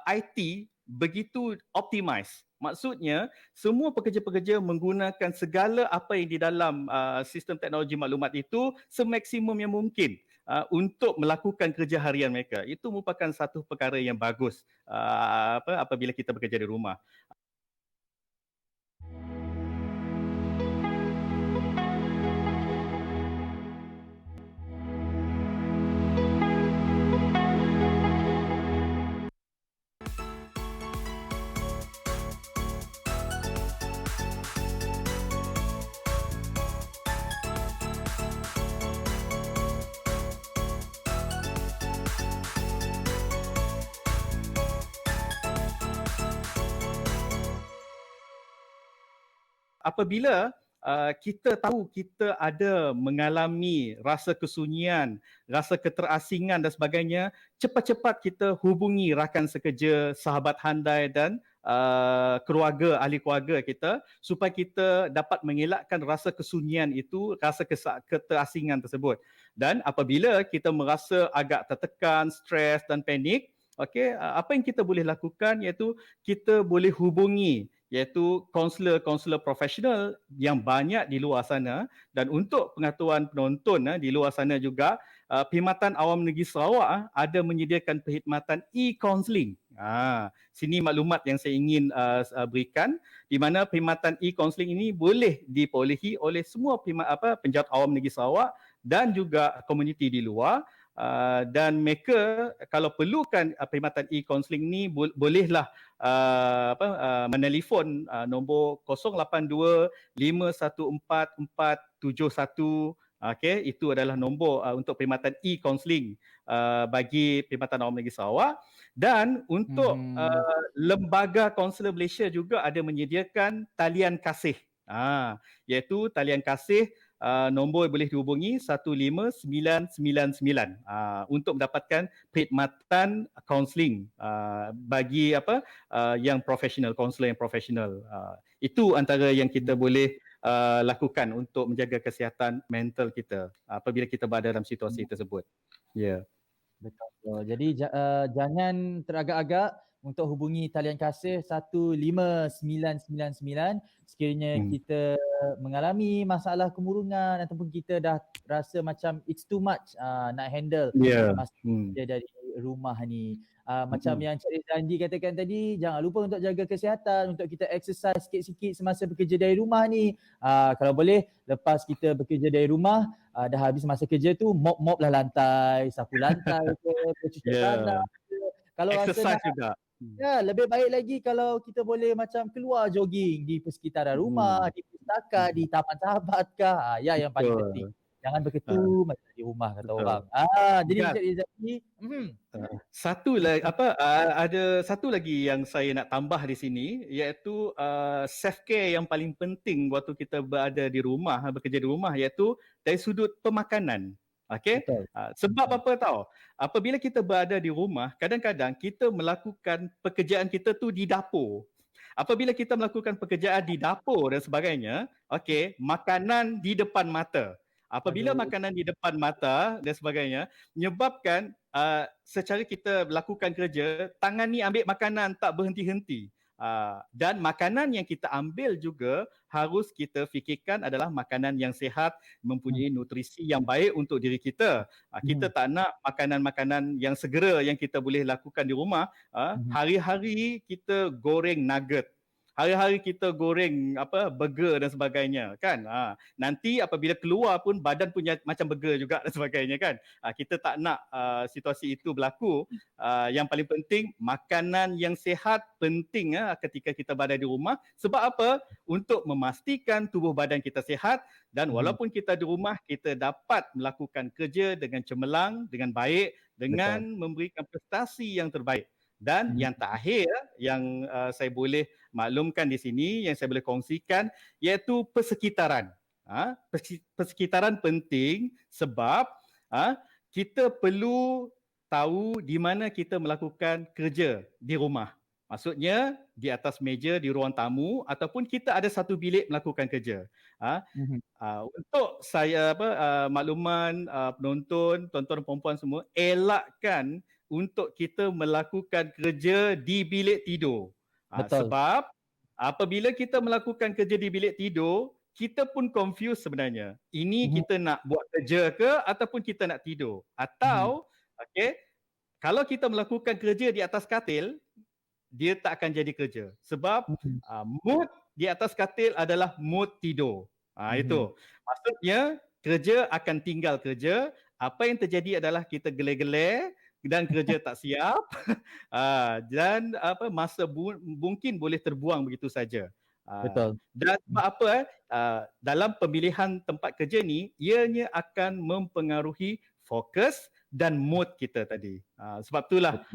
IT begitu optimize. Maksudnya, semua pekerja-pekerja menggunakan segala apa yang di dalam sistem teknologi maklumat itu semaksimum yang mungkin untuk melakukan kerja harian mereka. Itu merupakan satu perkara yang bagus apabila kita bekerja di rumah. Apabila kita tahu kita ada mengalami rasa kesunyian, rasa keterasingan dan sebagainya, cepat-cepat kita hubungi rakan sekerja, sahabat handai dan keluarga, ahli keluarga kita supaya kita dapat mengelakkan rasa kesunyian itu, rasa keterasingan tersebut. Dan apabila kita merasa agak tertekan, stres dan panik, apa yang kita boleh lakukan iaitu kita boleh hubungi iaitu kaunselor profesional yang banyak di luar sana. Dan untuk pengetahuan penonton di luar sana juga, Perkhidmatan Awam Negeri Sarawak ada menyediakan perkhidmatan e-counselling. Sini maklumat yang saya ingin berikan, di mana perkhidmatan e-counselling ini boleh diperolehi oleh semua penjawat awam negeri Sarawak dan juga komuniti di luar. Dan mereka kalau perlukan perkhidmatan e-counselling ni bolehlah menelefon nombor 082 514 471. Itu adalah nombor untuk perkhidmatan e-counselling bagi Perkhidmatan Awam Negeri Sarawak. Dan untuk Lembaga Kaunselor Malaysia juga ada menyediakan talian kasih. Iaitu talian kasih, nombor boleh dihubungi 15999 untuk mendapatkan perkhidmatan kaunseling bagi yang profesional, kaunselor yang profesional. Itu antara yang kita boleh lakukan untuk menjaga kesihatan mental kita apabila kita berada dalam situasi tersebut. Ya. Betul. Jadi jangan teragak-agak untuk hubungi talian kasih 15999 sekiranya kita mengalami masalah kemurungan ataupun kita dah rasa macam it's too much nak handle masa kerja dari rumah ni. Macam yang Cik Rizandi katakan tadi, jangan lupa untuk jaga kesihatan, untuk kita exercise sikit-sikit semasa bekerja dari rumah ni. Kalau boleh, lepas kita bekerja dari rumah, dah habis masa kerja tu, mop lah lantai, sapu lantai ke, pencuci tanah ke. Kalau rasa Exercise nak, juga. ya, lebih baik lagi kalau kita boleh macam keluar jogging di persekitaran rumah, di pustaka, di taman sahabat kah. Ya, yang paling penting. Jangan beketum macam di rumah kata Betul. orang. Jadi Gas. Encik Rizali, Satu lagi ada satu lagi yang saya nak tambah di sini, iaitu self care yang paling penting waktu kita berada di rumah, bekerja di rumah, iaitu dari sudut pemakanan. Okey? betul. Sebab apa tahu? Apabila kita berada di rumah, kadang-kadang kita melakukan pekerjaan kita tu di dapur. Apabila kita melakukan pekerjaan di dapur dan sebagainya, okey, makanan di depan mata. Apabila Aduh. makanan di depan mata dan sebagainya, menyebabkan secara kita lakukan kerja, tangan ni ambil makanan tak berhenti-henti. Dan makanan yang kita ambil juga harus kita fikirkan adalah makanan yang sihat, mempunyai nutrisi yang baik untuk diri kita. Kita tak nak makanan-makanan yang segera yang kita boleh lakukan di rumah. Hari-hari kita goreng nugget. Hari-hari kita goreng burger dan sebagainya kan. Nanti apabila keluar pun badan punya macam burger juga dan sebagainya kan. Kita tak nak situasi itu berlaku. Yang paling penting makanan yang sihat penting ketika kita berada di rumah. Sebab apa? Untuk memastikan tubuh badan kita sihat dan walaupun kita di rumah kita dapat melakukan kerja dengan cemerlang, dengan baik, dengan memberikan prestasi yang terbaik. Dan yang terakhir yang saya boleh maklumkan di sini, yang saya boleh kongsikan, iaitu persekitaran. Persekitaran penting sebab kita perlu tahu di mana kita melakukan kerja di rumah. Maksudnya di atas meja di ruang tamu ataupun kita ada satu bilik melakukan kerja. Untuk saya makluman penonton, tuan-tuan dan puan-puan semua, elakkan untuk kita melakukan kerja di bilik tidur. Betul. Sebab apabila kita melakukan kerja di bilik tidur, kita pun confuse sebenarnya. Ini kita nak buat kerja ke ataupun kita nak tidur? Atau kalau kita melakukan kerja di atas katil, dia tak akan jadi kerja. Sebab mood di atas katil adalah mood tidur. Itu. Maksudnya kerja akan tinggal kerja. Apa yang terjadi adalah kita geler-geler dan kerja tak siap. Dan masa mungkin boleh terbuang begitu saja. Betul. Dan sebab apa? Dalam pemilihan tempat kerja ni, ianya akan mempengaruhi fokus dan mood kita tadi. Sebab itulah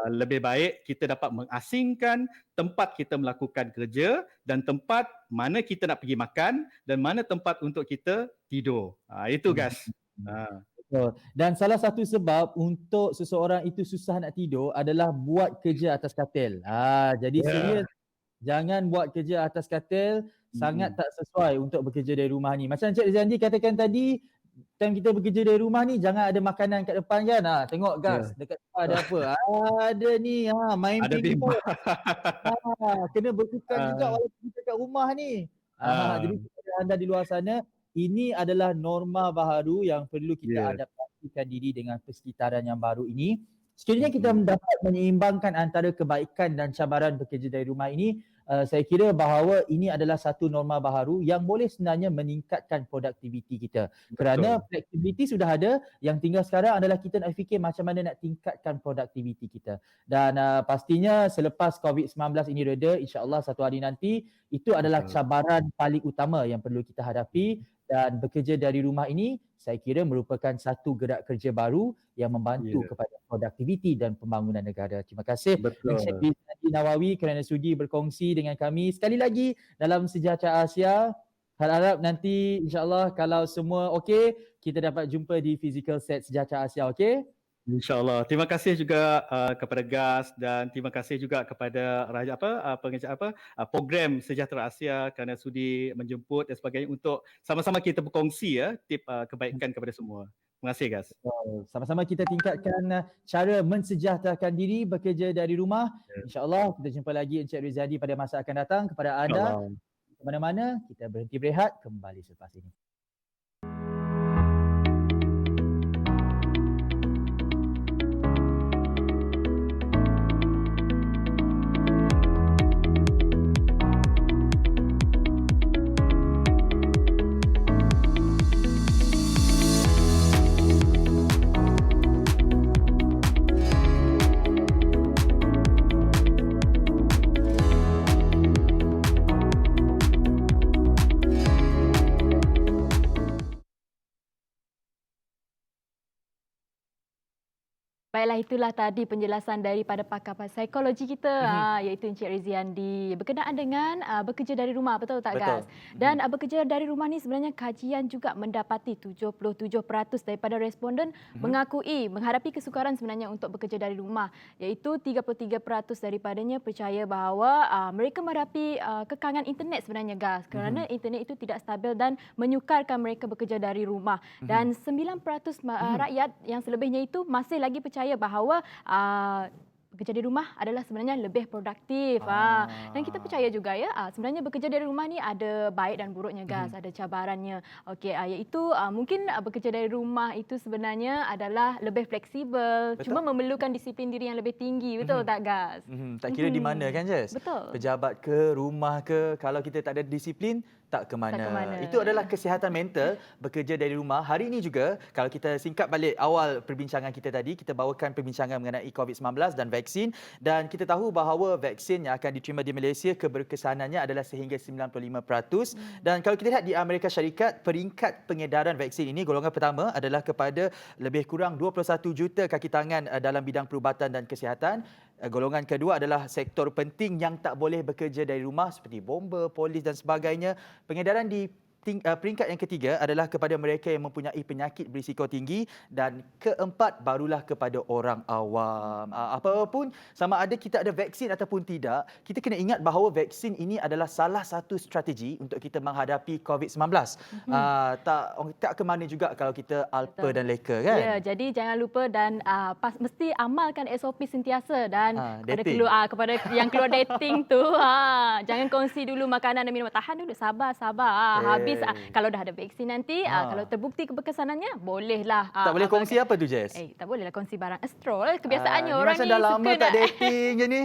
lebih baik kita dapat mengasingkan tempat kita melakukan kerja dan tempat mana kita nak pergi makan dan mana tempat untuk kita tidur. Itu guys. Betul. Dan salah satu sebab untuk seseorang itu susah nak tidur adalah buat kerja atas katil. Jadi serius, jangan buat kerja atas katil, sangat tak sesuai untuk bekerja dari rumah ni. Macam Encik Rizandi katakan tadi, time kita bekerja dari rumah ni jangan ada makanan kat depan kan. Tengok gas, dekat depan ada apa? Ada ni, main Ada pingpong. Kena bertukar juga walaupun kita kat rumah ni. Jadi kepada anda di luar sana, ini adalah norma baharu yang perlu kita adaptasikan diri dengan persekitaran yang baru ini. Sekiranya kita dapat menyeimbangkan antara kebaikan dan cabaran bekerja dari rumah ini, saya kira bahawa ini adalah satu norma baharu yang boleh sebenarnya meningkatkan produktiviti kita. Kerana flexibility sudah ada, yang tinggal sekarang adalah kita nak fikir macam mana nak tingkatkan produktiviti kita. Dan pastinya selepas COVID-19 ini reda, insya-Allah satu hari nanti, itu adalah cabaran paling utama yang perlu kita hadapi. Dan bekerja dari rumah ini saya kira merupakan satu gerak kerja baru yang membantu kepada produktiviti dan pembangunan negara. Terima kasih Encik Rizandi Nawawi kerana sudi berkongsi dengan kami sekali lagi dalam Sejahtera Asia. Harap nanti insya-Allah kalau semua okey, kita dapat jumpa di physical set Sejahtera Asia, okey? InsyaAllah. Terima kasih juga kepada GAS dan terima kasih juga kepada program Sejahtera Asia kerana sudi menjemput dan sebagainya untuk sama-sama kita berkongsi tip kebaikan kepada semua. Terima kasih Gas. Sama-sama kita tingkatkan cara mensejahterakan diri bekerja dari rumah. InsyaAllah kita jumpa lagi Encik Rizadi pada masa akan datang. Kepada anda, ke mana-mana, kita berhenti berehat, kembali selepas ini. Baiklah, itulah tadi penjelasan daripada pakar psikologi kita, iaitu Encik Riziandi, berkenaan dengan bekerja dari rumah, betul tak Gas? Dan bekerja dari rumah ni sebenarnya kajian juga mendapati 77% daripada responden mengakui menghadapi kesukaran sebenarnya untuk bekerja dari rumah, iaitu 33% daripadanya percaya bahawa mereka menghadapi kekangan internet sebenarnya Gas, kerana internet itu tidak stabil dan menyukarkan mereka bekerja dari rumah. Dan 9% rakyat yang selebihnya itu masih lagi percaya bahawa bekerja di rumah adalah sebenarnya lebih produktif. Dan kita percaya juga ya, sebenarnya bekerja dari rumah ni ada baik dan buruknya Gas, ada cabarannya. Okey, iaitu mungkin bekerja dari rumah itu sebenarnya adalah lebih fleksibel, cuma memerlukan disiplin diri yang lebih tinggi, betul tak Gas? Tak kira di mana kan Jess? Betul. Pejabat ke, rumah ke, kalau kita tak ada disiplin, tak ke mana. Itu adalah kesihatan mental bekerja dari rumah. Hari ini juga, kalau kita singkat balik awal perbincangan kita tadi, kita bawakan perbincangan mengenai COVID-19 dan vaksin. Dan kita tahu bahawa vaksin yang akan diterima di Malaysia, keberkesanannya adalah sehingga 95%. Dan kalau kita lihat di Amerika Syarikat, peringkat pengedaran vaksin ini, golongan pertama adalah kepada lebih kurang 21 juta kaki tangan dalam bidang perubatan dan kesihatan. Golongan kedua adalah sektor penting yang tak boleh bekerja dari rumah seperti bomba, polis dan sebagainya. Pengedaran di peringkat yang ketiga adalah kepada mereka yang mempunyai penyakit berisiko tinggi, dan keempat barulah kepada orang awam. Apapun, sama ada kita ada vaksin ataupun tidak, kita kena ingat bahawa vaksin ini adalah salah satu strategi untuk kita menghadapi COVID-19. Tak ke mana juga kalau kita alpa dan leka kan? Ya, jadi jangan lupa dan mesti amalkan SOP sentiasa dan kepada yang keluar dating tu, jangan kongsi dulu makanan dan minuman. Tahan dulu, sabar. Habis kalau dah ada vaksin nanti, kalau terbukti keberkesanannya, bolehlah. Tak boleh kongsi apa tu Jess? Tak bolehlah kongsi barang astrol. Kebiasaannya orang macam ni dah lama suka tak dating je ni.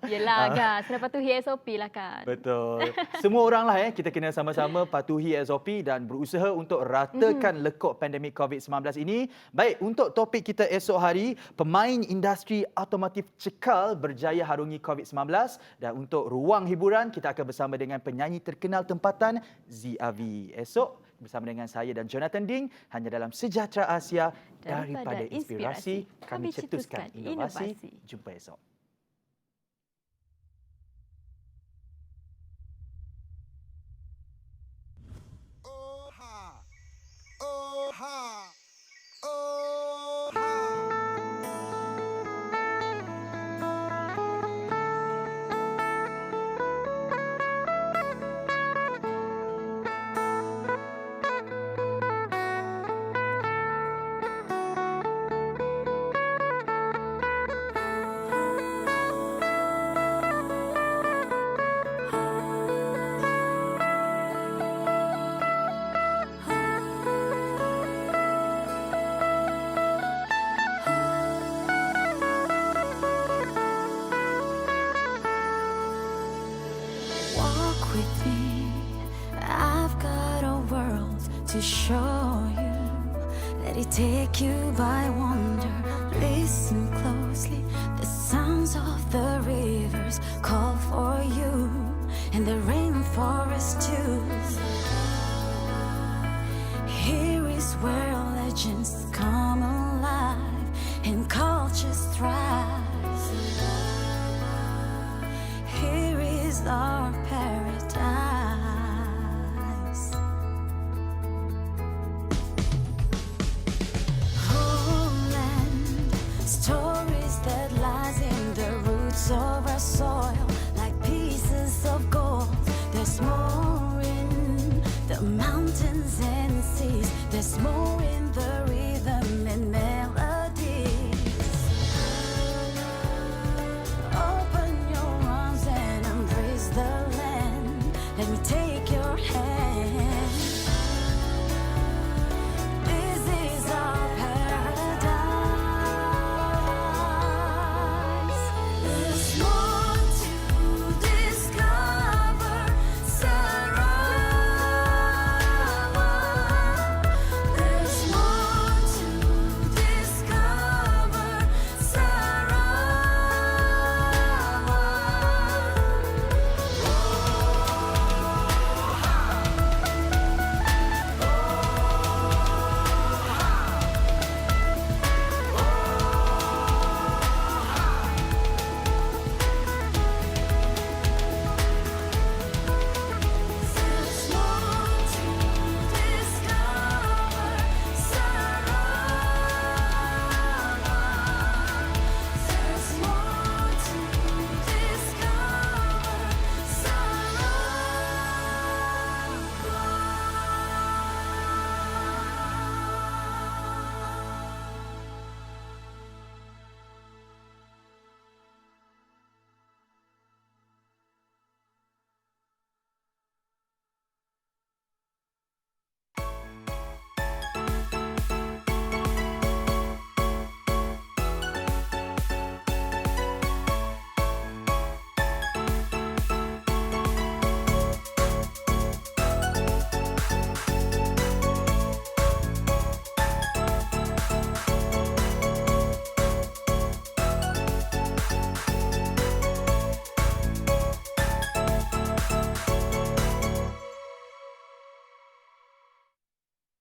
Yelah Gas, kena patuhi SOP lah kan. Betul. Semua orang lah kita kena sama-sama patuhi SOP dan berusaha untuk ratakan lekuk pandemik COVID-19 ini. Baik, untuk topik kita esok hari, pemain industri automotif cekal berjaya harungi COVID-19, dan untuk ruang hiburan kita akan bersama dengan penyanyi terkenal tempatan Ziavi. Esok bersama dengan saya dan Jonathan Ding hanya dalam Sejahtera Asia. Daripada inspirasi, kami cetuskan inovasi. Jumpa esok. With me, I've got a world to show you. Let it take you by wonder. Listen closely, the sounds of the rivers call for you, and the rainforest too. Here is where legends come alive and cultures thrive. Here is our paradise. Homeland, stories that lies in the roots of our soil, like pieces of gold. There's more in the mountains and seas. There's more in Let me take